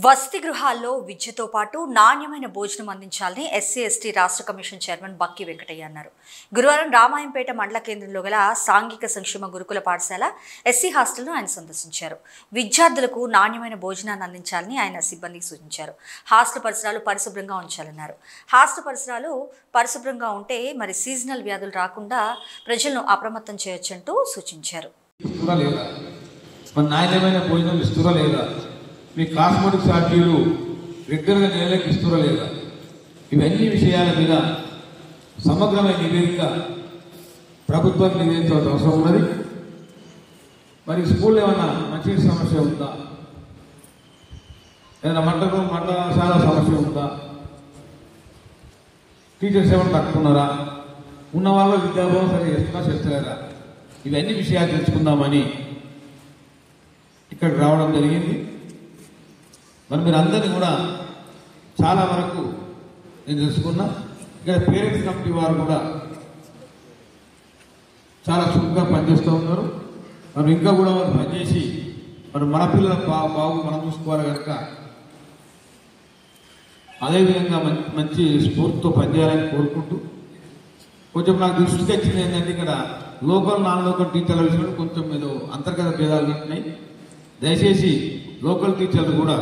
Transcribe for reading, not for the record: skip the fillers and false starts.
వసతి గృహాల్లో విద్యతో పాటు నాణ్యమైన భోజనం అందించాలని ఎస్సీ ఎస్టీ రాష్ట్ర కమిషన్ చైర్మన్ బక్కి వెంకటయ్య అన్నారు. గురువారం రామాయంపేట మండల కేంద్రంలో గల సాంఘిక సంక్షేమ గురుకుల పాఠశాల ఎస్సీ హాస్టల్ను ఆయన సందర్శించారు. విద్యార్థులకు నాణ్యమైన భోజనాన్ని అందించాలని ఆయన సిబ్బందికి సూచించారు. హాస్టల్ పరిసరాలు పరిశుభ్రంగా ఉంచాలన్నారు. హాస్టల్ పరిసరాలు పరిశుభ్రంగా ఉంటే మరి సీజనల్ వ్యాధులు రాకుండా ప్రజలను అప్రమత్తం చేయొచ్చంటూ సూచించారు. మీ కాస్మెటిక్ ఛార్జీలు రెగ్యులర్గా నెలలకు ఇస్తురా లేదా, ఇవన్నీ విషయాల మీద సమగ్రమైన నివేదిక ప్రభుత్వానికి నివేదించవలసిన అవసరం ఉన్నది. మరి స్కూల్లో ఏమన్నా మంచి సమస్య ఉందా, ఏదైనా మంటశాల సమస్య ఉందా, టీచర్స్ ఏమైనా తక్కున్నారా, ఉన్న వాళ్ళ విద్యాభ్యాసం సరిగ్గా చేస్తున్నా చేస్తలేరా, ఇవన్నీ విషయాలు తెలుసుకుందామని ఇక్కడికి రావడం జరిగింది. మరి మీరు అందరినీ కూడా చాలా వరకు నేను తెలుసుకున్నా. ఇక్కడ పేరెంట్స్ కమిటీ వారు కూడా చాలా చురుగ్గా పనిచేస్తూ ఉన్నారు. మరి ఇంకా కూడా వారు పనిచేసి మరి మన పిల్లల బాగు మనం చూసుకోవాలి కనుక అదేవిధంగా మంచి స్ఫూర్తితో పనిచేయాలని కోరుకుంటూ, కొంచెం నాకు దృష్టికి వచ్చింది ఏంటంటే ఇక్కడ లోకల్ నాన్ లోకల్ టీచర్ల విషయంలో కొంచెం ఏదో అంతర్గత భేదాలు ఉంటున్నాయి. దయచేసి లోకల్ టీచర్లు కూడా